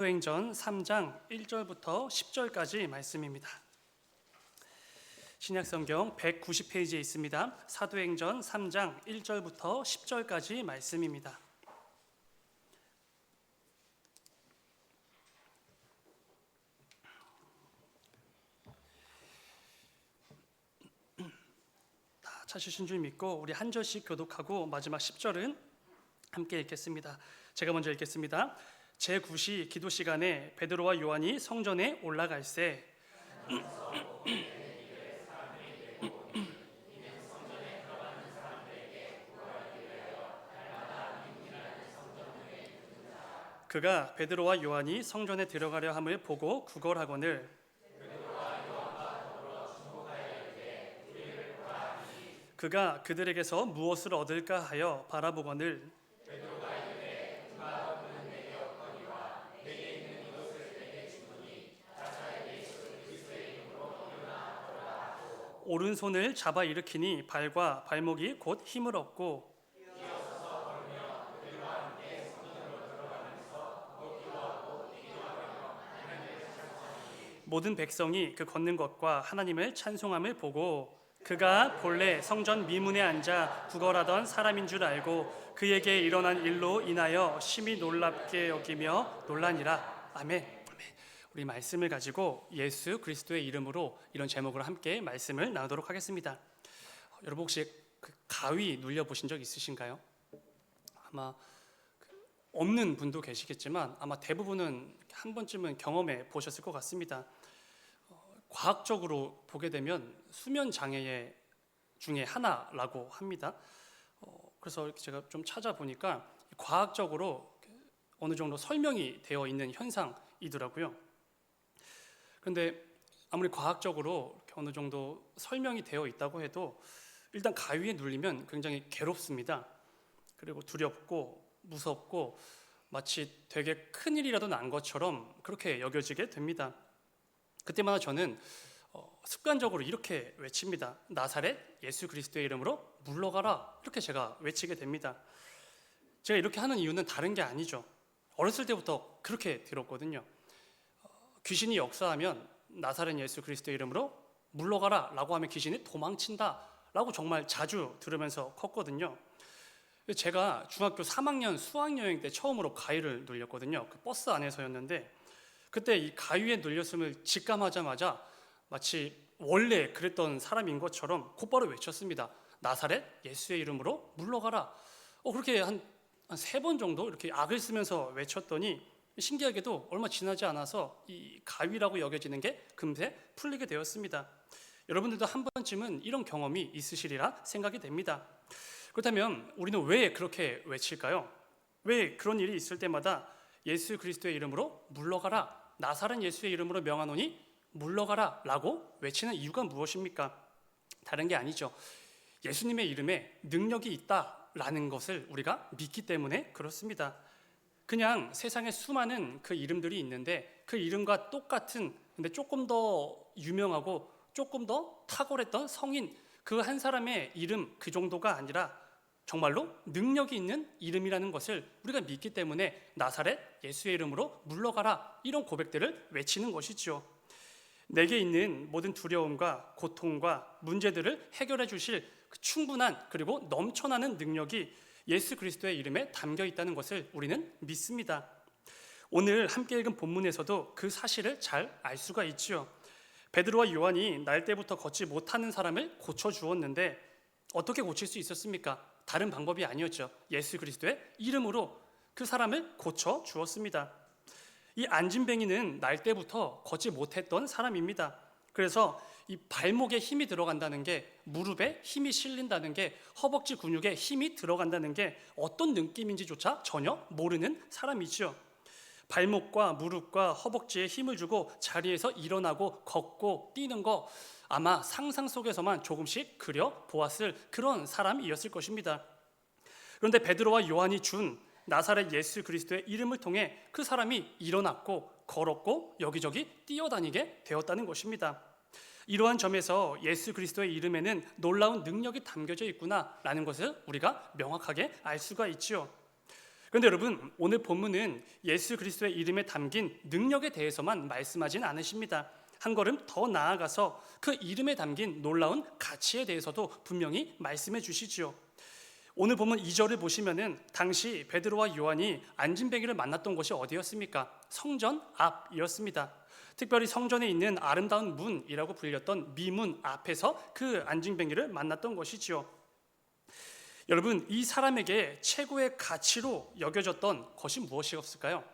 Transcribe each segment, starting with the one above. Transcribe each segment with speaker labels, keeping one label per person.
Speaker 1: 사도행전 3장 1절부터 10절까지 말씀입니다. 신약성경 190페이지에 있습니다. 사도행전 3장 1절부터 10절까지 말씀입니다. 다 찾으신 줄 믿고 우리 한 절씩 교독하고 마지막 10절은 함께 읽겠습니다. 제가 먼저 읽겠습니다. 제9시 기도 시간에 베드로와 요한이 성전에 올라갈새 그가 베드로와 요한이 성전에 들어가려 함을 보고 구걸하거늘 그가 그들에게서 무엇을 얻을까 하여 바라보거늘 오른손을 잡아 일으키니 발과 발목이 곧 힘을 얻고 모든 백성이 그 걷는 것과 하나님을 찬송함을 보고 그가 본래 성전 미문에 앉아 구걸하던 사람인 줄 알고 그에게 일어난 일로 인하여 심히 놀랍게 여기며 놀라니라. 아멘. 우리 말씀을 가지고 예수 그리스도의 이름으로 이런 제목으로 함께 말씀을 나누도록 하겠습니다. 여러분 혹시 그 가위 눌려보신 적 있으신가요? 아마 없는 분도 계시겠지만 아마 대부분은 한 번쯤은 경험해 보셨을 것 같습니다. 과학적으로 보게 되면 수면 장애 중에 하나라고 합니다. 그래서 이렇게 제가 좀 찾아보니까 과학적으로 어느 정도 설명이 되어 있는 현상이더라고요. 그런데 아무리 과학적으로 어느 정도 설명이 되어 있다고 해도 일단 가위에 눌리면 굉장히 괴롭습니다. 그리고 두렵고 무섭고 마치 되게 큰일이라도 난 것처럼 그렇게 여겨지게 됩니다. 그때마다 저는 습관적으로 이렇게 외칩니다. 나사렛 예수 그리스도의 이름으로 물러가라. 이렇게 제가 외치게 됩니다. 제가 이렇게 하는 이유는 다른 게 아니죠. 어렸을 때부터 그렇게 들었거든요. 귀신이 역사하면 나사렛 예수 그리스도의 이름으로 물러가라 라고 하면 귀신이 도망친다 라고 정말 자주 들으면서 컸거든요. 제가 중학교 3학년 수학여행 때 처음으로 가위를 눌렸거든요. 그 버스 안에서였는데 그때 이 가위에 눌렸음을 직감하자마자 마치 원래 그랬던 사람인 것처럼 곧바로 외쳤습니다. 나사렛 예수의 이름으로 물러가라. 그렇게 한 3번 정도 이렇게 악을 쓰면서 외쳤더니 신기하게도 얼마 지나지 않아서 이 가위라고 여겨지는 게 금세 풀리게 되었습니다. 여러분들도 한 번쯤은 이런 경험이 있으시리라 생각이 됩니다. 그렇다면 우리는 왜 그렇게 외칠까요? 왜 그런 일이 있을 때마다 예수 그리스도의 이름으로 물러가라, 나사렛 예수의 이름으로 명하노니 물러가라 라고 외치는 이유가 무엇입니까? 다른 게 아니죠. 예수님의 이름에 능력이 있다라는 것을 우리가 믿기 때문에 그렇습니다. 그냥 세상에 수많은 그 이름들이 있는데 그 이름과 똑같은 근데 조금 더 유명하고 조금 더 탁월했던 성인 그 한 사람의 이름 그 정도가 아니라 정말로 능력이 있는 이름이라는 것을 우리가 믿기 때문에 나사렛 예수의 이름으로 물러가라 이런 고백들을 외치는 것이죠. 내게 있는 모든 두려움과 고통과 문제들을 해결해 주실 그 충분한 그리고 넘쳐나는 능력이 예수 그리스도의 이름에 담겨 있다는 것을 우리는 믿습니다. 오늘 함께 읽은 본문에서도 그 사실을 잘 알 수가 있지요. 베드로와 요한이 날 때부터 걷지 못하는 사람을 고쳐주었는데 어떻게 고칠 수 있었습니까? 다른 방법이 아니었죠. 예수 그리스도의 이름으로 그 사람을 고쳐주었습니다. 이 안진뱅이는 날 때부터 걷지 못했던 사람입니다. 그래서 이 발목에 힘이 들어간다는 게, 무릎에 힘이 실린다는 게, 허벅지 근육에 힘이 들어간다는 게 어떤 느낌인지조차 전혀 모르는 사람이죠. 발목과 무릎과 허벅지에 힘을 주고 자리에서 일어나고 걷고 뛰는 거 아마 상상 속에서만 조금씩 그려 보았을 그런 사람이었을 것입니다. 그런데 베드로와 요한이 준 나사렛 예수 그리스도의 이름을 통해 그 사람이 일어났고 걸었고 여기저기 뛰어다니게 되었다는 것입니다. 이러한 점에서 예수 그리스도의 이름에는 놀라운 능력이 담겨져 있구나라는 것을 우리가 명확하게 알 수가 있지요. 그런데 여러분, 오늘 본문은 예수 그리스도의 이름에 담긴 능력에 대해서만 말씀하진 않으십니다. 한 걸음 더 나아가서 그 이름에 담긴 놀라운 가치에 대해서도 분명히 말씀해 주시지요. 오늘 본문 2절을 보시면은 당시 베드로와 요한이 안진뱅이를 만났던 곳이 어디였습니까? 성전 앞이었습니다. 특별히 성전에 있는 아름다운 문이라고 불렸던 미문 앞에서 그 안진뱅이를 만났던 것이지요. 여러분, 이 사람에게 최고의 가치로 여겨졌던 것이 무엇이었을까요?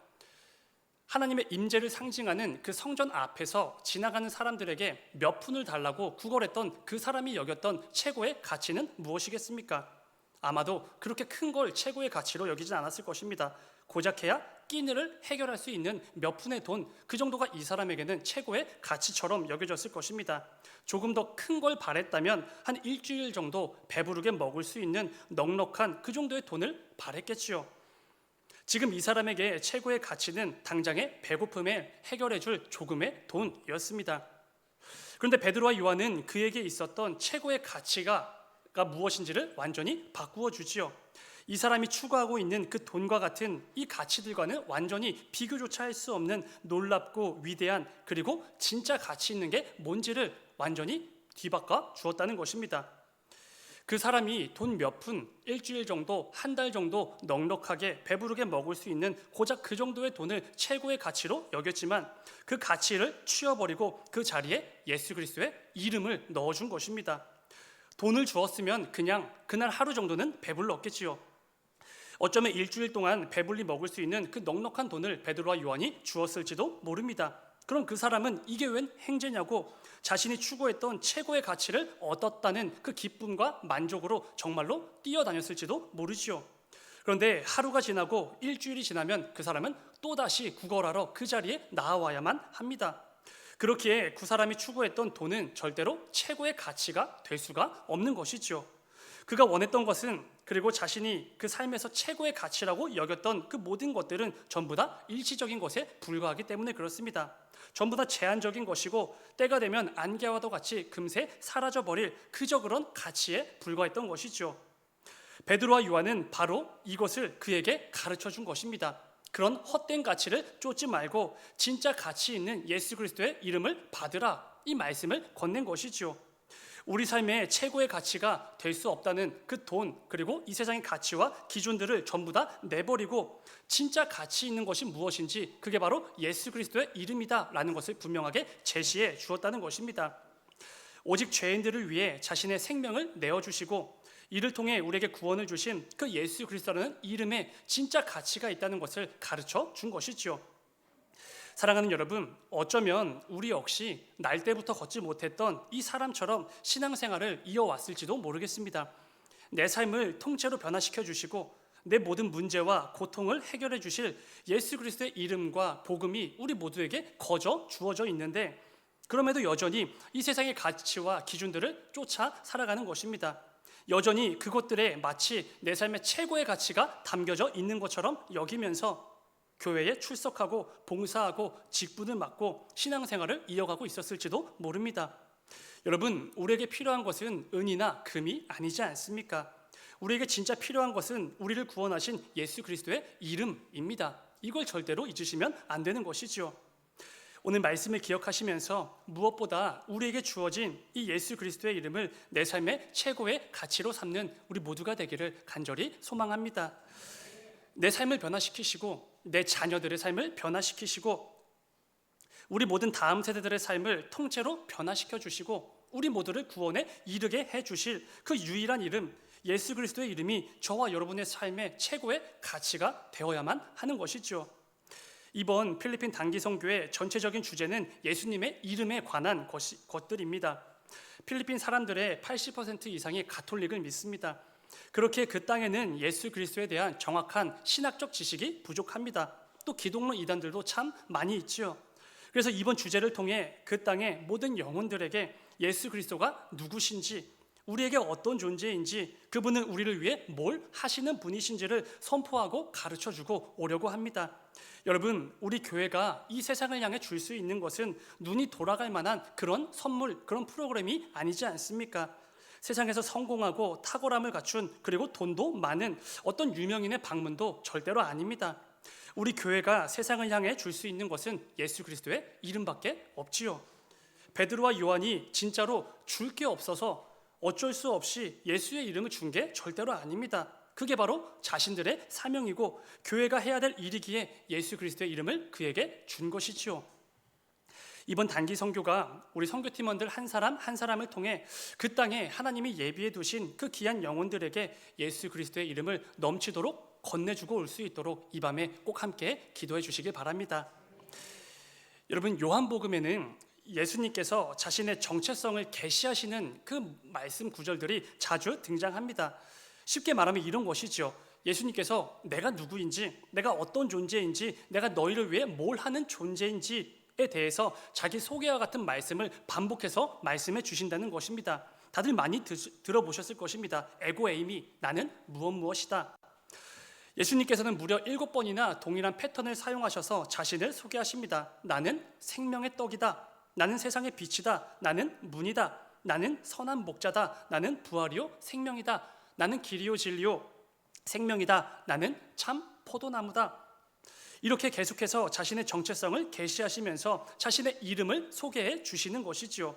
Speaker 1: 하나님의 임재를 상징하는 그 성전 앞에서 지나가는 사람들에게 몇 푼을 달라고 구걸했던 그 사람이 여겼던 최고의 가치는 무엇이겠습니까? 아마도 그렇게 큰 걸 최고의 가치로 여기지 않았을 것입니다. 고작해야 끼니를 해결할 수 있는 몇 푼의 돈, 그 정도가 이 사람에게는 최고의 가치처럼 여겨졌을 것입니다. 조금 더 큰 걸 바랬다면 한 일주일 정도 배부르게 먹을 수 있는 넉넉한 그 정도의 돈을 바랬겠지요. 지금 이 사람에게 최고의 가치는 당장의 배고픔을 해결해 줄 조금의 돈이었습니다. 그런데 베드로와 요한은 그에게 있었던 최고의 가치가 무엇인지를 완전히 바꾸어 주지요. 이 사람이 추구하고 있는 그 돈과 같은 이 가치들과는 완전히 비교조차 할 수 없는 놀랍고 위대한, 그리고 진짜 가치 있는 게 뭔지를 완전히 뒤바꿔 주었다는 것입니다. 그 사람이 돈 몇 푼, 일주일 정도, 한 달 정도 넉넉하게 배부르게 먹을 수 있는 고작 그 정도의 돈을 최고의 가치로 여겼지만 그 가치를 치워버리고 그 자리에 예수 그리스도의 이름을 넣어준 것입니다. 돈을 주었으면 그냥 그날 하루 정도는 배불렀겠지요. 어쩌면 일주일 동안 배불리 먹을 수 있는 그 넉넉한 돈을 베드로와 요한이 주었을지도 모릅니다. 그럼 그 사람은 이게 웬 행제냐고 자신이 추구했던 최고의 가치를 얻었다는 그 기쁨과 만족으로 정말로 뛰어다녔을지도 모르지요. 그런데 하루가 지나고 일주일이 지나면 그 사람은 또다시 구걸하러 그 자리에 나와야만 합니다. 그렇기에 그 사람이 추구했던 돈은 절대로 최고의 가치가 될 수가 없는 것이지요. 그가 원했던 것은, 그리고 자신이 그 삶에서 최고의 가치라고 여겼던 그 모든 것들은 전부 다 일시적인 것에 불과하기 때문에 그렇습니다. 전부 다 제한적인 것이고 때가 되면 안개와도 같이 금세 사라져버릴 그저 그런 가치에 불과했던 것이죠. 베드로와 요한은 바로 이것을 그에게 가르쳐 준 것입니다. 그런 헛된 가치를 쫓지 말고 진짜 가치 있는 예수 그리스도의 이름을 받으라, 이 말씀을 건넨 것이지요. 우리 삶의 최고의 가치가 될 수 없다는 그 돈, 그리고 이 세상의 가치와 기준들을 전부 다 내버리고 진짜 가치 있는 것이 무엇인지, 그게 바로 예수 그리스도의 이름이다 라는 것을 분명하게 제시해 주었다는 것입니다. 오직 죄인들을 위해 자신의 생명을 내어주시고 이를 통해 우리에게 구원을 주신 그 예수 그리스도라는 이름에 진짜 가치가 있다는 것을 가르쳐 준 것이지요. 사랑하는 여러분, 어쩌면 우리 역시 날 때부터 걷지 못했던 이 사람처럼 신앙생활을 이어왔을지도 모르겠습니다. 내 삶을 통째로 변화시켜 주시고 내 모든 문제와 고통을 해결해 주실 예수 그리스도의 이름과 복음이 우리 모두에게 거저 주어져 있는데, 그럼에도 여전히 이 세상의 가치와 기준들을 쫓아 살아가는 것입니다. 여전히 그것들에 마치 내 삶의 최고의 가치가 담겨져 있는 것처럼 여기면서 교회에 출석하고 봉사하고 직분을 맡고 신앙생활을 이어가고 있었을지도 모릅니다. 여러분, 우리에게 필요한 것은 은이나 금이 아니지 않습니까? 우리에게 진짜 필요한 것은 우리를 구원하신 예수 그리스도의 이름입니다. 이걸 절대로 잊으시면 안 되는 것이지요. 오늘 말씀을 기억하시면서 무엇보다 우리에게 주어진 이 예수 그리스도의 이름을 내 삶의 최고의 가치로 삼는 우리 모두가 되기를 간절히 소망합니다. 내 삶을 변화시키시고 내 자녀들의 삶을 변화시키시고 우리 모든 다음 세대들의 삶을 통째로 변화시켜 주시고 우리 모두를 구원에 이르게 해 주실 그 유일한 이름, 예수 그리스도의 이름이 저와 여러분의 삶의 최고의 가치가 되어야만 하는 것이죠. 이번 필리핀 단기 선교의 전체적인 주제는 예수님의 이름에 관한 것들입니다. 필리핀 사람들의 80% 이상이 가톨릭을 믿습니다. 그렇게 그 땅에는 예수 그리스도에 대한 정확한 신학적 지식이 부족합니다. 또 기독론 이단들도 참 많이 있지요. 그래서 이번 주제를 통해 그 땅의 모든 영혼들에게 예수 그리스도가 누구신지, 우리에게 어떤 존재인지, 그분은 우리를 위해 뭘 하시는 분이신지를 선포하고 가르쳐주고 오려고 합니다. 여러분, 우리 교회가 이 세상을 향해 줄 수 있는 것은 눈이 돌아갈 만한 그런 선물, 그런 프로그램이 아니지 않습니까? 세상에서 성공하고 탁월함을 갖춘, 그리고 돈도 많은 어떤 유명인의 방문도 절대로 아닙니다. 우리 교회가 세상을 향해 줄 수 있는 것은 예수 그리스도의 이름밖에 없지요. 베드로와 요한이 진짜로 줄 게 없어서 어쩔 수 없이 예수의 이름을 준 게 절대로 아닙니다. 그게 바로 자신들의 사명이고 교회가 해야 될 일이기에 예수 그리스도의 이름을 그에게 준 것이지요. 이번 단기 선교가 우리 선교팀원들 한 사람 한 사람을 통해 그 땅에 하나님이 예비해 두신 그 귀한 영혼들에게 예수 그리스도의 이름을 넘치도록 건네주고 올 수 있도록 이 밤에 꼭 함께 기도해 주시길 바랍니다. 여러분, 요한복음에는 예수님께서 자신의 정체성을 계시하시는 그 말씀 구절들이 자주 등장합니다. 쉽게 말하면 이런 것이죠. 예수님께서 내가 누구인지, 내가 어떤 존재인지, 내가 너희를 위해 뭘 하는 존재인지에 대해서 자기 소개와 같은 말씀을 반복해서 말씀해 주신다는 것입니다. 다들 많이 들어보셨을 것입니다. 에고 에이미, 나는 무엇이다. 예수님께서는 무려 7번이나 동일한 패턴을 사용하셔서 자신을 소개하십니다. 나는 생명의 떡이다. 나는 세상의 빛이다. 나는 문이다. 나는 선한 목자다. 나는 부활이요 생명이다. 나는 길이요 진리요 생명이다. 나는 참 포도나무다. 이렇게 계속해서 자신의 정체성을 계시하시면서 자신의 이름을 소개해 주시는 것이지요.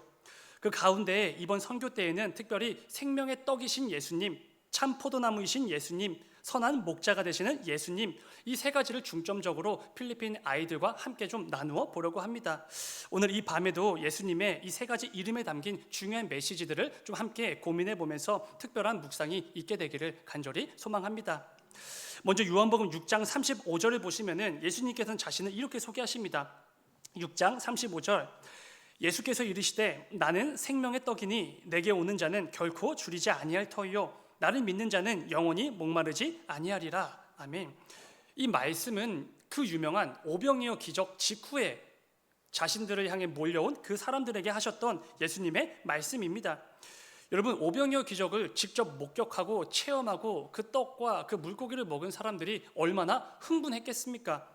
Speaker 1: 그 가운데 이번 선교 때에는 특별히 생명의 떡이신 예수님, 참 포도나무이신 예수님, 선한 목자가 되시는 예수님, 이 세 가지를 중점적으로 필리핀 아이들과 함께 좀 나누어 보려고 합니다. 오늘 이 밤에도 예수님의 이 세 가지 이름에 담긴 중요한 메시지들을 좀 함께 고민해 보면서 특별한 묵상이 있게 되기를 간절히 소망합니다. 먼저 요한복음 6장 35절을 보시면은 예수님께서는 자신을 이렇게 소개하십니다. 6장 35절, 예수께서 이르시되 나는 생명의 떡이니 내게 오는 자는 결코 줄이지 아니할 터이요 나를 믿는 자는 영원히 목마르지 아니하리라. 아멘. 이 말씀은 그 유명한 오병이어 기적 직후에 자신들을 향해 몰려온 그 사람들에게 하셨던 예수님의 말씀입니다. 여러분, 오병이어 기적을 직접 목격하고 체험하고 그 떡과 그 물고기를 먹은 사람들이 얼마나 흥분했겠습니까?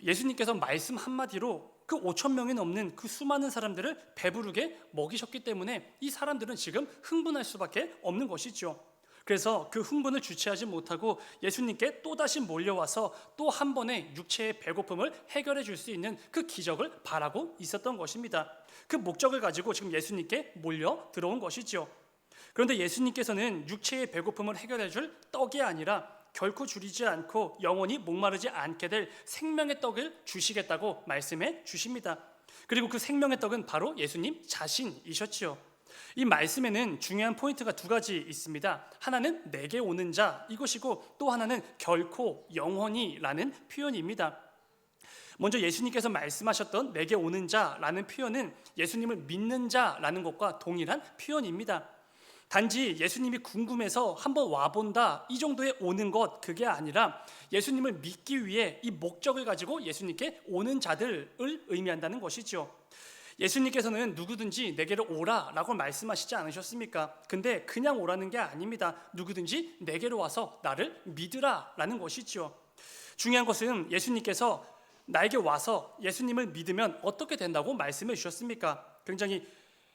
Speaker 1: 예수님께서 말씀 한마디로 그 5천 명이 넘는 그 수많은 사람들을 배부르게 먹이셨기 때문에 이 사람들은 지금 흥분할 수밖에 없는 것이죠. 그래서 그 흥분을 주체하지 못하고 예수님께 또다시 몰려와서 또 한 번의 육체의 배고픔을 해결해 줄 수 있는 그 기적을 바라고 있었던 것입니다. 그 목적을 가지고 지금 예수님께 몰려 들어온 것이죠. 그런데 예수님께서는 육체의 배고픔을 해결해 줄 떡이 아니라 결코 줄이지 않고 영원히 목마르지 않게 될 생명의 떡을 주시겠다고 말씀해 주십니다. 그리고 그 생명의 떡은 바로 예수님 자신이셨지요. 이 말씀에는 중요한 포인트가 두 가지 있습니다. 하나는 내게 오는 자 이것이고 또 하나는 결코 영원히라는 표현입니다. 먼저 예수님께서 말씀하셨던 내게 오는 자라는 표현은 예수님을 믿는 자라는 것과 동일한 표현입니다. 단지 예수님이 궁금해서 한번 와본다 이 정도의 오는 것, 그게 아니라 예수님을 믿기 위해 이 목적을 가지고 예수님께 오는 자들을 의미한다는 것이죠. 예수님께서는 누구든지 내게로 오라라고 말씀하시지 않으셨습니까? 근데 그냥 오라는 게 아닙니다. 누구든지 내게로 와서 나를 믿으라라는 것이죠. 중요한 것은 예수님께서 나에게 와서 예수님을 믿으면 어떻게 된다고 말씀해 주셨습니까? 굉장히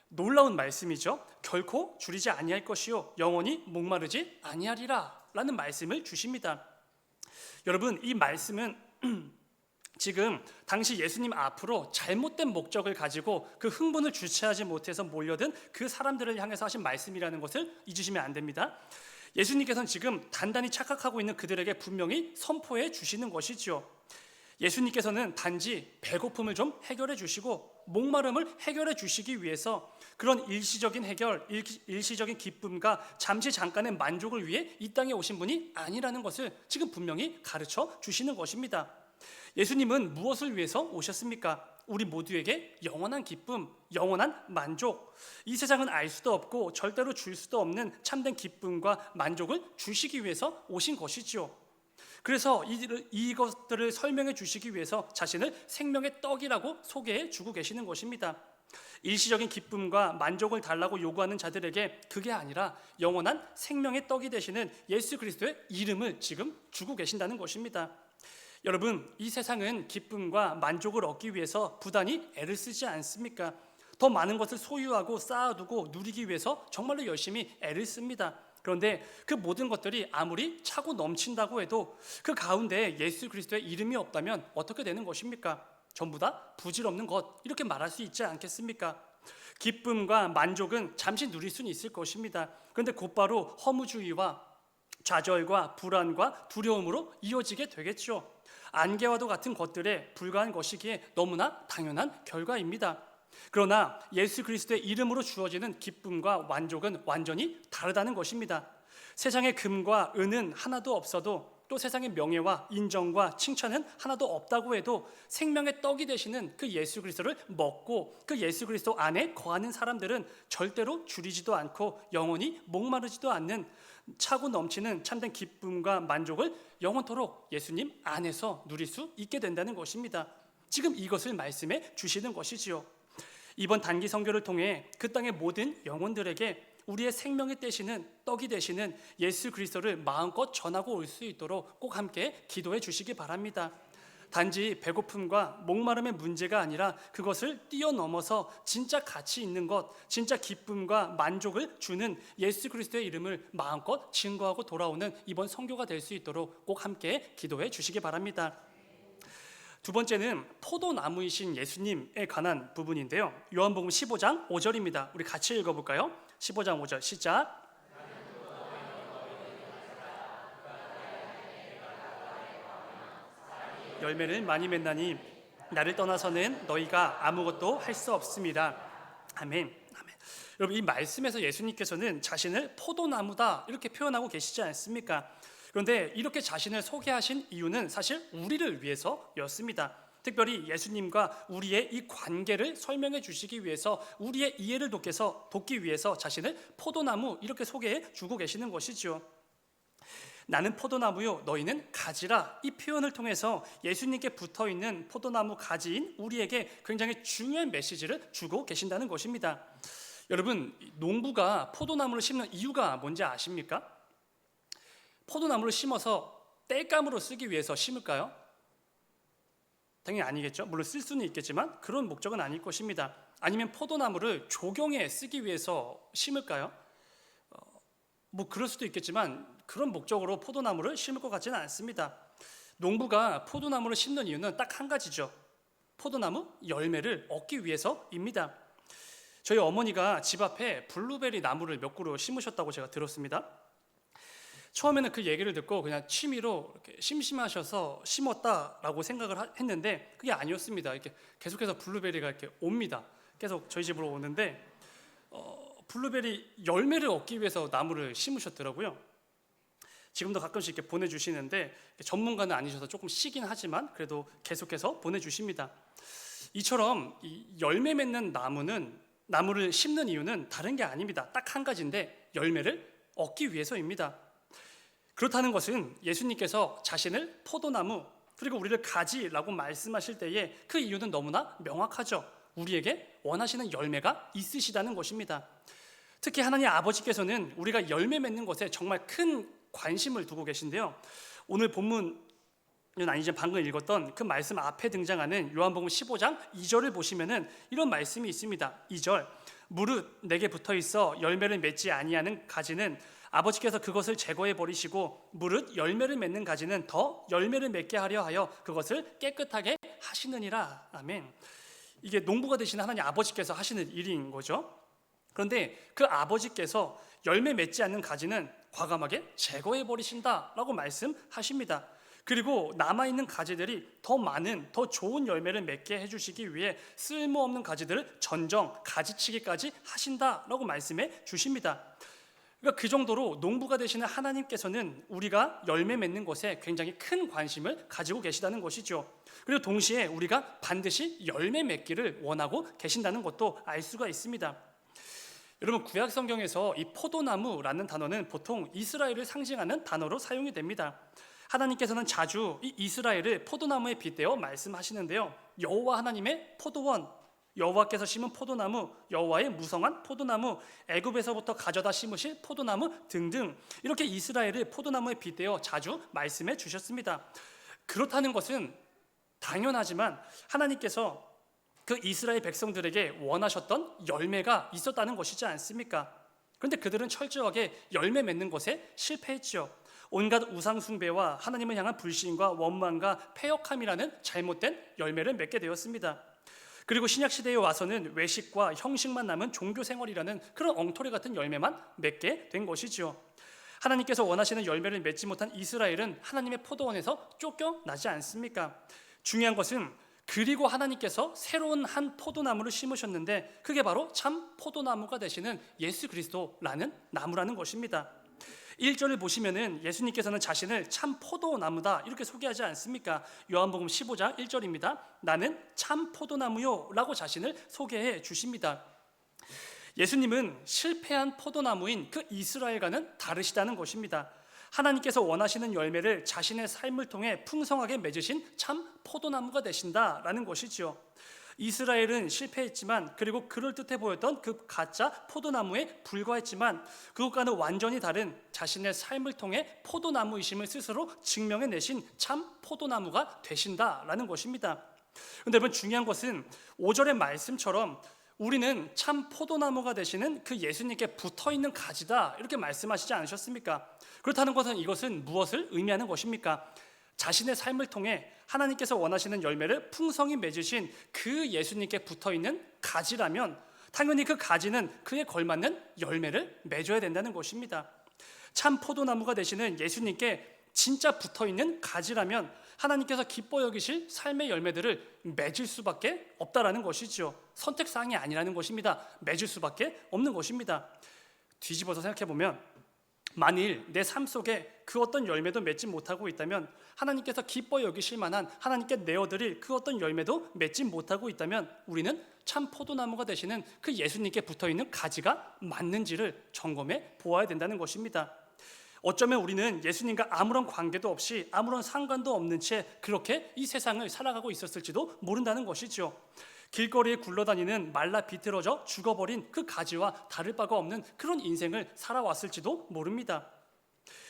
Speaker 1: 놀라운 말씀이죠. 결코 줄이지 아니할 것이요 영원히 목마르지 아니하리라 라는 말씀을 주십니다. 여러분, 이 말씀은 지금 당시 예수님 앞으로 잘못된 목적을 가지고 그 흥분을 주체하지 못해서 몰려든 그 사람들을 향해서 하신 말씀이라는 것을 잊으시면 안 됩니다. 예수님께서는 지금 단단히 착각하고 있는 그들에게 분명히 선포해 주시는 것이죠. 예수님께서는 단지 배고픔을 좀 해결해 주시고 목마름을 해결해 주시기 위해서 그런 일시적인 해결, 일시적인 기쁨과 잠시 잠깐의 만족을 위해 이 땅에 오신 분이 아니라는 것을 지금 분명히 가르쳐 주시는 것입니다. 예수님은 무엇을 위해서 오셨습니까? 우리 모두에게 영원한 기쁨, 영원한 만족, 이 세상은 알 수도 없고 절대로 줄 수도 없는 참된 기쁨과 만족을 주시기 위해서 오신 것이지요. 그래서 이것들을 설명해 주시기 위해서 자신을 생명의 떡이라고 소개해 주고 계시는 것입니다. 일시적인 기쁨과 만족을 달라고 요구하는 자들에게 그게 아니라 영원한 생명의 떡이 되시는 예수 그리스도의 이름을 지금 주고 계신다는 것입니다. 여러분, 이 세상은 기쁨과 만족을 얻기 위해서 부단히 애를 쓰지 않습니까? 더 많은 것을 소유하고 쌓아두고 누리기 위해서 정말로 열심히 애를 씁니다. 그런데 그 모든 것들이 아무리 차고 넘친다고 해도 그 가운데 예수 그리스도의 이름이 없다면 어떻게 되는 것입니까? 전부 다 부질없는 것, 이렇게 말할 수 있지 않겠습니까? 기쁨과 만족은 잠시 누릴 수는 있을 것입니다. 그런데 곧바로 허무주의와 좌절과 불안과 두려움으로 이어지게 되겠죠. 안개와도 같은 것들에 불과한 것이기에 너무나 당연한 결과입니다. 그러나 예수 그리스도의 이름으로 주어지는 기쁨과 만족은 완전히 다르다는 것입니다. 세상의 금과 은은 하나도 없어도, 또 세상의 명예와 인정과 칭찬은 하나도 없다고 해도 생명의 떡이 되시는 그 예수 그리스도를 먹고 그 예수 그리스도 안에 거하는 사람들은 절대로 줄이지도 않고 영원히 목마르지도 않는 차고 넘치는 참된 기쁨과 만족을 영원토록 예수님 안에서 누릴 수 있게 된다는 것입니다. 지금 이것을 말씀해 주시는 것이지요. 이번 단기 선교를 통해 그 땅의 모든 영혼들에게 우리의 생명이 되시는 떡이 되시는 예수 그리스도를 마음껏 전하고 올 수 있도록 꼭 함께 기도해 주시기 바랍니다. 단지 배고픔과 목마름의 문제가 아니라 그것을 뛰어넘어서 진짜 가치 있는 것, 진짜 기쁨과 만족을 주는 예수 그리스도의 이름을 마음껏 증거하고 돌아오는 이번 선교가 될 수 있도록 꼭 함께 기도해 주시기 바랍니다. 두 번째는 포도나무이신 예수님에 관한 부분인데요. 요한복음 15장 5절입니다. 우리 같이 읽어볼까요? 15장 5절 시작. 열매를 많이 맺나니 나를 떠나서는 너희가 아무것도 할 수 없습니다. 아멘. 아멘. 여러분, 이 말씀에서 예수님께서는 자신을 포도나무다 이렇게 표현하고 계시지 않습니까? 그런데 이렇게 자신을 소개하신 이유는 사실 우리를 위해서였습니다. 특별히 예수님과 우리의 이 관계를 설명해 주시기 위해서, 우리의 이해를 돕기 위해서 자신을 포도나무 이렇게 소개해 주고 계시는 것이죠. 나는 포도나무요 너희는 가지라, 이 표현을 통해서 예수님께 붙어있는 포도나무 가지인 우리에게 굉장히 중요한 메시지를 주고 계신다는 것입니다. 여러분, 농부가 포도나무를 심는 이유가 뭔지 아십니까? 포도나무를 심어서 땔감으로 쓰기 위해서 심을까요? 당연히 아니겠죠. 물론 쓸 수는 있겠지만 그런 목적은 아닐 것입니다. 아니면 포도나무를 조경에 쓰기 위해서 심을까요? 뭐 그럴 수도 있겠지만 그런 목적으로 포도나무를 심을 것 같지는 않습니다. 농부가 포도나무를 심는 이유는 딱 한 가지죠. 포도나무 열매를 얻기 위해서입니다. 저희 어머니가 집 앞에 블루베리 나무를 몇 그루 심으셨다고 제가 들었습니다. 처음에는 그 얘기를 듣고 그냥 취미로 이렇게 심심하셔서 심었다라고 생각을 했는데 그게 아니었습니다. 이렇게 계속해서 블루베리가 이렇게 옵니다. 계속 저희 집으로 오는데 블루베리 열매를 얻기 위해서 나무를 심으셨더라고요. 지금도 가끔씩 이렇게 보내주시는데 전문가는 아니셔서 조금 시긴 하지만 그래도 계속해서 보내주십니다. 이처럼 이 열매 맺는 나무를 심는 이유는 다른 게 아닙니다. 딱 한 가지인데 열매를 얻기 위해서입니다. 그렇다는 것은 예수님께서 자신을 포도나무 그리고 우리를 가지라고 말씀하실 때에 그 이유는 너무나 명확하죠. 우리에게 원하시는 열매가 있으시다는 것입니다. 특히 하나님 아버지께서는 우리가 열매 맺는 것에 정말 큰 관심을 두고 계신데요. 오늘 본문은 아니지만 방금 읽었던 그 말씀 앞에 등장하는 요한복음 15장 2절을 보시면은 이런 말씀이 있습니다. 2절, 무릇 내게 붙어 있어 열매를 맺지 아니하는 가지는 아버지께서 그것을 제거해 버리시고 무릇 열매를 맺는 가지는 더 열매를 맺게 하려 하여 그것을 깨끗하게 하시느니라. 아멘. 이게 농부가 되시는 하나님 아버지께서 하시는 일인 거죠. 그런데 그 아버지께서 열매 맺지 않는 가지는 과감하게 제거해 버리신다라고 말씀하십니다. 그리고 남아있는 가지들이 더 많은, 더 좋은 열매를 맺게 해주시기 위해 쓸모없는 가지들을 전정, 가지치기까지 하신다라고 말씀해 주십니다. 그러니까 그 정도로 농부가 되시는 하나님께서는 우리가 열매 맺는 것에 굉장히 큰 관심을 가지고 계시다는 것이죠. 그리고 동시에 우리가 반드시 열매 맺기를 원하고 계신다는 것도 알 수가 있습니다. 여러분, 구약 성경에서 이 포도나무라는 단어는 보통 이스라엘을 상징하는 단어로 사용이 됩니다. 하나님께서는 자주 이 이스라엘을 포도나무에 빗대어 말씀하시는데요. 여호와 하나님의 포도원, 여호와께서 심은 포도나무, 여호와의 무성한 포도나무, 애굽에서부터 가져다 심으신 포도나무 등등, 이렇게 이스라엘을 포도나무에 빗대어 자주 말씀해 주셨습니다. 그렇다는 것은 당연하지만 하나님께서 그 이스라엘 백성들에게 원하셨던 열매가 있었다는 것이지 않습니까? 그런데 그들은 철저하게 열매 맺는 것에 실패했지요. 온갖 우상 숭배와 하나님을 향한 불신과 원망과 패역함이라는 잘못된 열매를 맺게 되었습니다. 그리고 신약 시대에 와서는 외식과 형식만 남은 종교 생활이라는 그런 엉터리 같은 열매만 맺게 된 것이지요. 하나님께서 원하시는 열매를 맺지 못한 이스라엘은 하나님의 포도원에서 쫓겨나지 않습니까? 중요한 것은 그리고 하나님께서 새로운 한 포도나무를 심으셨는데 그게 바로 참 포도나무가 되시는 예수 그리스도라는 나무라는 것입니다. 1절을 보시면은 예수님께서는 자신을 참 포도나무다 이렇게 소개하지 않습니까? 요한복음 15장 1절입니다. 나는 참 포도나무요 라고 자신을 소개해 주십니다. 예수님은 실패한 포도나무인 그 이스라엘과는 다르시다는 것입니다. 하나님께서 원하시는 열매를 자신의 삶을 통해 풍성하게 맺으신 참 포도나무가 되신다라는 것이지요. 이스라엘은 실패했지만 그리고 그럴듯해 보였던 그 가짜 포도나무에 불과했지만 그것과는 완전히 다른 자신의 삶을 통해 포도나무이심을 스스로 증명해내신 참 포도나무가 되신다라는 것입니다. 그런데 여러분 중요한 것은 5절의 말씀처럼 우리는 참 포도나무가 되시는 그 예수님께 붙어있는 가지다 이렇게 말씀하시지 않으셨습니까? 그렇다는 것은 이것은 무엇을 의미하는 것입니까? 자신의 삶을 통해 하나님께서 원하시는 열매를 풍성히 맺으신 그 예수님께 붙어있는 가지라면 당연히 그 가지는 그에 걸맞는 열매를 맺어야 된다는 것입니다. 참 포도나무가 되시는 예수님께 진짜 붙어있는 가지라면 하나님께서 기뻐 여기실 삶의 열매들을 맺을 수밖에 없다라는 것이죠. 선택사항이 아니라는 것입니다. 맺을 수밖에 없는 것입니다. 뒤집어서 생각해보면 만일 내 삶 속에 그 어떤 열매도 맺지 못하고 있다면 하나님께서 기뻐 여기실 만한 하나님께 내어드릴 그 어떤 열매도 맺지 못하고 있다면 우리는 참 포도나무가 되시는 그 예수님께 붙어있는 가지가 맞는지를 점검해 보아야 된다는 것입니다. 어쩌면 우리는 예수님과 아무런 관계도 없이 아무런 상관도 없는 채 그렇게 이 세상을 살아가고 있었을지도 모른다는 것이죠. 길거리에 굴러다니는 말라 비틀어져 죽어버린 그 가지와 다를 바가 없는 그런 인생을 살아왔을지도 모릅니다.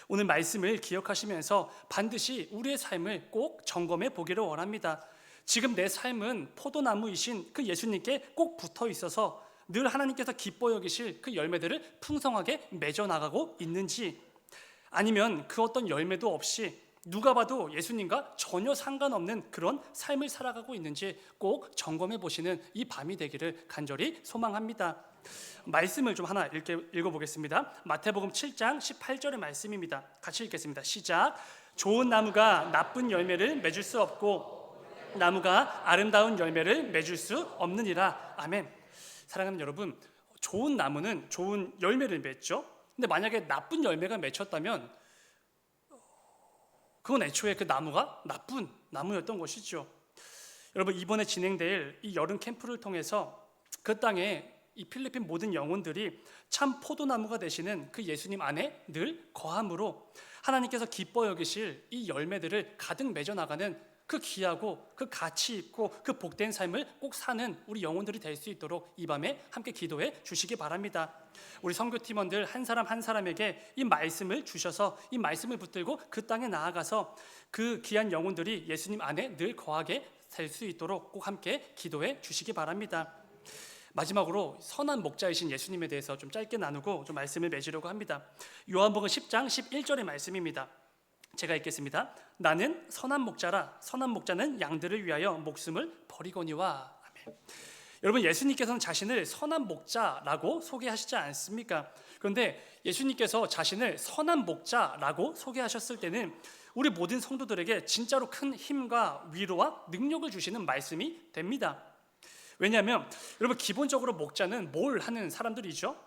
Speaker 1: 오늘 말씀을 기억하시면서 반드시 우리의 삶을 꼭 점검해 보기를 원합니다. 지금 내 삶은 포도나무이신 그 예수님께 꼭 붙어 있어서 늘 하나님께서 기뻐 여기실 그 열매들을 풍성하게 맺어 나가고 있는지, 아니면 그 어떤 열매도 없이 누가 봐도 예수님과 전혀 상관없는 그런 삶을 살아가고 있는지 꼭 점검해 보시는 이 밤이 되기를 간절히 소망합니다. 말씀을 좀 하나 읽어보겠습니다. 마태복음 7장 18절의 말씀입니다. 같이 읽겠습니다. 시작. 좋은 나무가 나쁜 열매를 맺을 수 없고 나무가 아름다운 열매를 맺을 수 없느니라. 아멘. 사랑하는 여러분, 좋은 나무는 좋은 열매를 맺죠. 근데 만약에 나쁜 열매가 맺혔다면 그건 애초에 그 나무가 나쁜 나무였던 것이죠. 여러분, 이번에 진행될 이 여름 캠프를 통해서 그 땅에 이 필리핀 모든 영혼들이 참 포도나무가 되시는 그 예수님 안에 늘 거함으로 하나님께서 기뻐 여기실 이 열매들을 가득 맺어 나가는 그 귀하고 그 가치 있고 그 복된 삶을 꼭 사는 우리 영혼들이 될 수 있도록 이 밤에 함께 기도해 주시기 바랍니다. 우리 선교팀원들 한 사람 한 사람에게 이 말씀을 주셔서 이 말씀을 붙들고 그 땅에 나아가서 그 귀한 영혼들이 예수님 안에 늘 거하게 될 수 있도록 꼭 함께 기도해 주시기 바랍니다. 마지막으로 선한 목자이신 예수님에 대해서 좀 짧게 나누고 좀 말씀을 맺으려고 합니다. 요한복음 10장 11절의 말씀입니다. 제가 읽겠습니다. 나는 선한 목자라. 선한 목자는 양들을 위하여 목숨을 버리거니와. 아멘. 여러분, 예수님께서는 자신을 선한 목자라고 소개하시지 않습니까? 그런데 예수님께서 자신을 선한 목자라고 소개하셨을 때는 우리 모든 성도들에게 진짜로 큰 힘과 위로와 능력을 주시는 말씀이 됩니다. 왜냐하면 여러분, 기본적으로 목자는 뭘 하는 사람들이죠?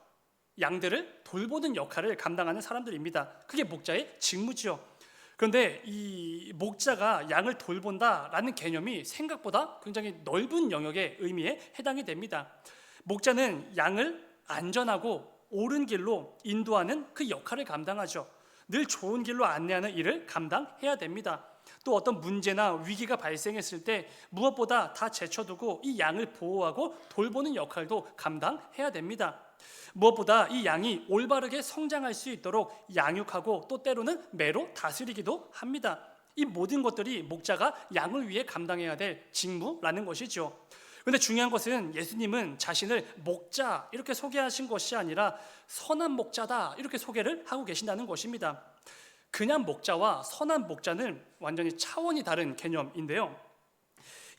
Speaker 1: 양들을 돌보는 역할을 감당하는 사람들입니다. 그게 목자의 직무지요. 그런데 이 목자가 양을 돌본다라는 개념이 생각보다 굉장히 넓은 영역의 의미에 해당이 됩니다. 목자는 양을 안전하고 옳은 길로 인도하는 그 역할을 감당하죠. 늘 좋은 길로 안내하는 일을 감당해야 됩니다. 또 어떤 문제나 위기가 발생했을 때 무엇보다 다 제쳐두고 이 양을 보호하고 돌보는 역할도 감당해야 됩니다. 무엇보다 이 양이 올바르게 성장할 수 있도록 양육하고 또 때로는 매로 다스리기도 합니다. 이 모든 것들이 목자가 양을 위해 감당해야 될 직무라는 것이죠. 근데 중요한 것은 예수님은 자신을 목자 이렇게 소개하신 것이 아니라 선한 목자다 이렇게 소개를 하고 계신다는 것입니다. 그냥 목자와 선한 목자는 완전히 차원이 다른 개념인데요.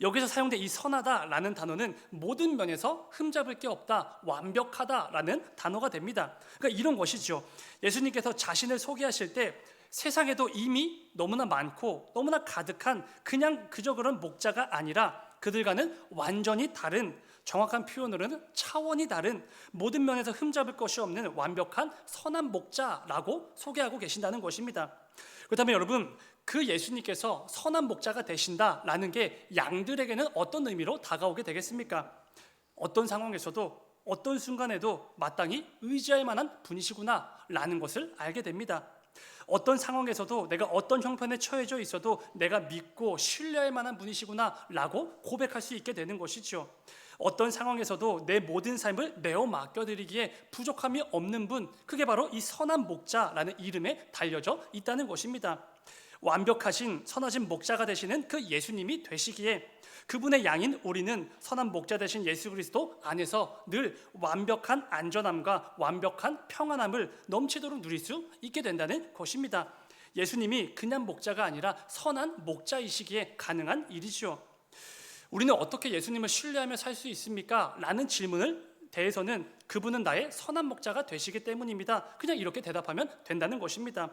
Speaker 1: 여기서 사용된 이 선하다라는 단어는 모든 면에서 흠잡을 게 없다, 완벽하다라는 단어가 됩니다. 그러니까 이런 것이죠. 예수님께서 자신을 소개하실 때 세상에도 이미 너무나 많고 너무나 가득한 그냥 그저 그런 목자가 아니라 그들과는 완전히 다른, 정확한 표현으로는 차원이 다른, 모든 면에서 흠잡을 것이 없는 완벽한 선한 목자라고 소개하고 계신다는 것입니다. 그렇다면 여러분, 그 예수님께서 선한 목자가 되신다라는 게 양들에게는 어떤 의미로 다가오게 되겠습니까? 어떤 상황에서도 어떤 순간에도 마땅히 의지할 만한 분이시구나 라는 것을 알게 됩니다. 어떤 상황에서도 내가 어떤 형편에 처해져 있어도 내가 믿고 신뢰할 만한 분이시구나 라고 고백할 수 있게 되는 것이죠. 어떤 상황에서도 내 모든 삶을 내어 맡겨드리기에 부족함이 없는 분, 그게 바로 이 선한 목자라는 이름에 달려져 있다는 것입니다. 완벽하신 선하신 목자가 되시는 그 예수님이 되시기에 그분의 양인 우리는 선한 목자 되신 예수 그리스도 안에서 늘 완벽한 안전함과 완벽한 평안함을 넘치도록 누릴 수 있게 된다는 것입니다. 예수님이 그냥 목자가 아니라 선한 목자이시기에 가능한 일이죠. 우리는 어떻게 예수님을 신뢰하며 살 수 있습니까? 라는 질문을 대해서는 그분은 나의 선한 목자가 되시기 때문입니다. 그냥 이렇게 대답하면 된다는 것입니다.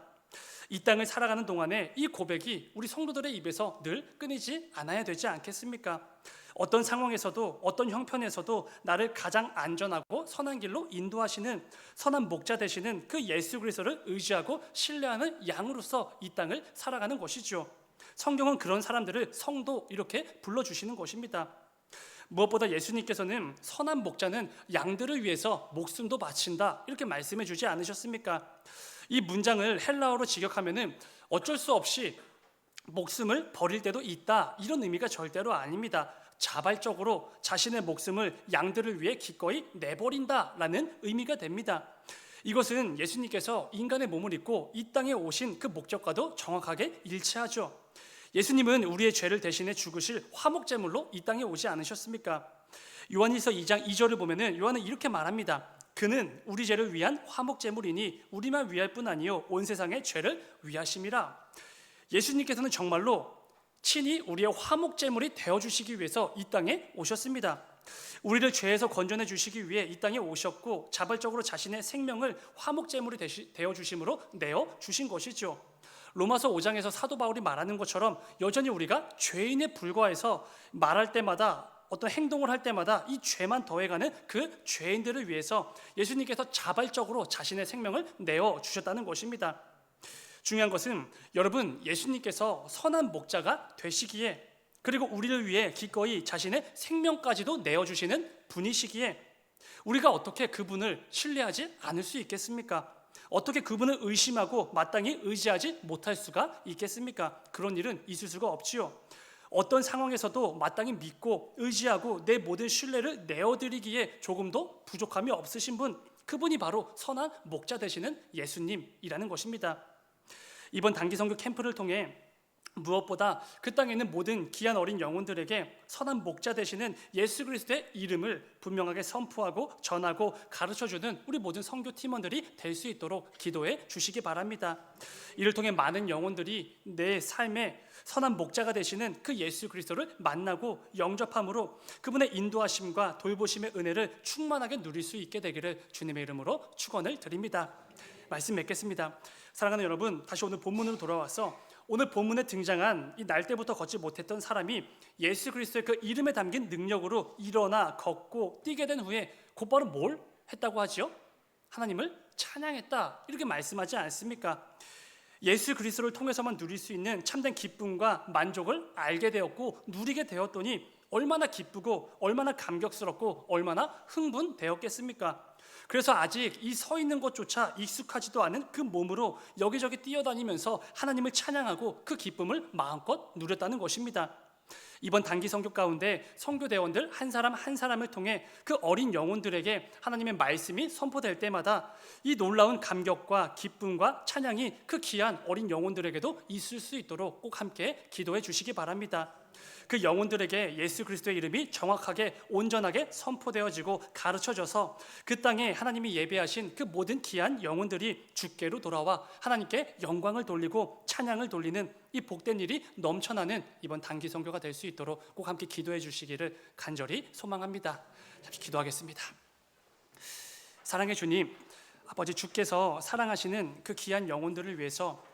Speaker 1: 이 땅을 살아가는 동안에 이 고백이 우리 성도들의 입에서 늘 끊이지 않아야 되지 않겠습니까? 어떤 상황에서도 어떤 형편에서도 나를 가장 안전하고 선한 길로 인도하시는 선한 목자 되시는 그 예수 그리스도를 의지하고 신뢰하는 양으로서 이 땅을 살아가는 것이죠. 성경은 그런 사람들을 성도 이렇게 불러주시는 것입니다. 무엇보다 예수님께서는 선한 목자는 양들을 위해서 목숨도 바친다 이렇게 말씀해 주지 않으셨습니까? 이 문장을 헬라어로 직역하면은 어쩔 수 없이 목숨을 버릴 때도 있다 이런 의미가 절대로 아닙니다. 자발적으로 자신의 목숨을 양들을 위해 기꺼이 내버린다라는 의미가 됩니다. 이것은 예수님께서 인간의 몸을 입고 이 땅에 오신 그 목적과도 정확하게 일치하죠. 예수님은 우리의 죄를 대신해 죽으실 화목제물로 이 땅에 오지 않으셨습니까? 요한일서 2장 2절을 보면은 요한은 이렇게 말합니다. 그는 우리 죄를 위한 화목제물이니 우리만 위할 뿐 아니요 온 세상의 죄를 위하심이라. 예수님께서는 정말로 친히 우리의 화목제물이 되어주시기 위해서 이 땅에 오셨습니다. 우리를 죄에서 건져내 주시기 위해 이 땅에 오셨고 자발적으로 자신의 생명을 화목제물이 되어주심으로 내어주신 것이죠. 로마서 5장에서 사도 바울이 말하는 것처럼 여전히 우리가 죄인에 불과해서 말할 때마다 어떤 행동을 할 때마다 이 죄만 더해가는 그 죄인들을 위해서 예수님께서 자발적으로 자신의 생명을 내어주셨다는 것입니다. 중요한 것은 여러분 예수님께서 선한 목자가 되시기에 그리고 우리를 위해 기꺼이 자신의 생명까지도 내어주시는 분이시기에 우리가 어떻게 그분을 신뢰하지 않을 수 있겠습니까? 어떻게 그분을 의심하고 마땅히 의지하지 못할 수가 있겠습니까? 그런 일은 있을 수가 없지요. 어떤 상황에서도 마땅히 믿고 의지하고 내 모든 신뢰를 내어드리기에 조금도 부족함이 없으신 분, 그분이 바로 선한 목자 되시는 예수님이라는 것입니다. 이번 단기 선교 캠프를 통해 무엇보다 그 땅에 있는 모든 귀한 어린 영혼들에게 선한 목자 되시는 예수 그리스도의 이름을 분명하게 선포하고 전하고 가르쳐주는 우리 모든 선교 팀원들이 될 수 있도록 기도해 주시기 바랍니다. 이를 통해 많은 영혼들이 내 삶에 선한 목자가 되시는 그 예수 그리스도를 만나고 영접함으로 그분의 인도하심과 돌보심의 은혜를 충만하게 누릴 수 있게 되기를 주님의 이름으로 축원을 드립니다. 말씀 맺겠습니다. 사랑하는 여러분, 다시 오늘 본문으로 돌아와서 오늘 본문에 등장한 이 날 때부터 걷지 못했던 사람이 예수 그리스도의 그 이름에 담긴 능력으로 일어나 걷고 뛰게 된 후에 곧바로 뭘 했다고 하지요? 하나님을 찬양했다 이렇게 말씀하지 않습니까? 예수 그리스도를 통해서만 누릴 수 있는 참된 기쁨과 만족을 알게 되었고 누리게 되었더니 얼마나 기쁘고 얼마나 감격스럽고 얼마나 흥분되었겠습니까? 그래서 아직 이 서 있는 것조차 익숙하지도 않은 그 몸으로 여기저기 뛰어다니면서 하나님을 찬양하고 그 기쁨을 마음껏 누렸다는 것입니다. 이번 단기 선교 가운데 선교대원들 한 사람 한 사람을 통해 그 어린 영혼들에게 하나님의 말씀이 선포될 때마다 이 놀라운 감격과 기쁨과 찬양이 그 귀한 어린 영혼들에게도 있을 수 있도록 꼭 함께 기도해 주시기 바랍니다. 그 영혼들에게 예수 그리스도의 이름이 정확하게 온전하게 선포되어지고 가르쳐져서 그 땅에 하나님이 예배하신 그 모든 귀한 영혼들이 주께로 돌아와 하나님께 영광을 돌리고 찬양을 돌리는 이 복된 일이 넘쳐나는 이번 단기 선교가 될 수 있도록 꼭 함께 기도해 주시기를 간절히 소망합니다. 잠시 기도하겠습니다. 사랑의 주님, 아버지, 주께서 사랑하시는 그 귀한 영혼들을 위해서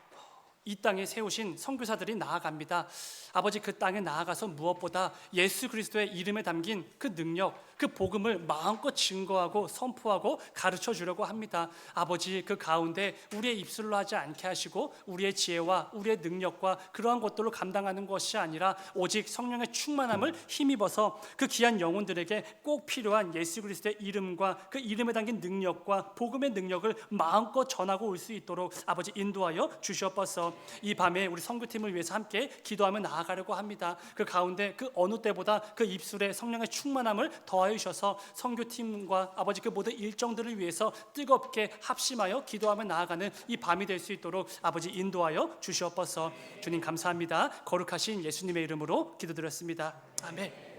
Speaker 1: 이 땅에 세우신 선교사들이 나아갑니다. 아버지, 그 땅에 나아가서 무엇보다 예수 그리스도의 이름에 담긴 그 능력, 그 복음을 마음껏 증거하고 선포하고 가르쳐 주려고 합니다. 아버지, 그 가운데 우리의 입술로 하지 않게 하시고 우리의 지혜와 우리의 능력과 그러한 것들로 감당하는 것이 아니라 오직 성령의 충만함을 힘입어서 그 귀한 영혼들에게 꼭 필요한 예수 그리스도의 이름과 그 이름에 담긴 능력과 복음의 능력을 마음껏 전하고 올 수 있도록 아버지 인도하여 주시옵소서. 이 밤에 우리 선교팀을 위해서 함께 기도하며 나아가려고 합니다. 그 가운데 그 어느 때보다 그 입술에 성령의 충만함을 더하여 주셔서 선교팀과 아버지 그 모든 일정들을 위해서 뜨겁게 합심하여 기도하며 나아가는 이 밤이 될 수 있도록 아버지 인도하여 주시옵소서. 주님 감사합니다. 거룩하신 예수님의 이름으로 기도드렸습니다. 아멘.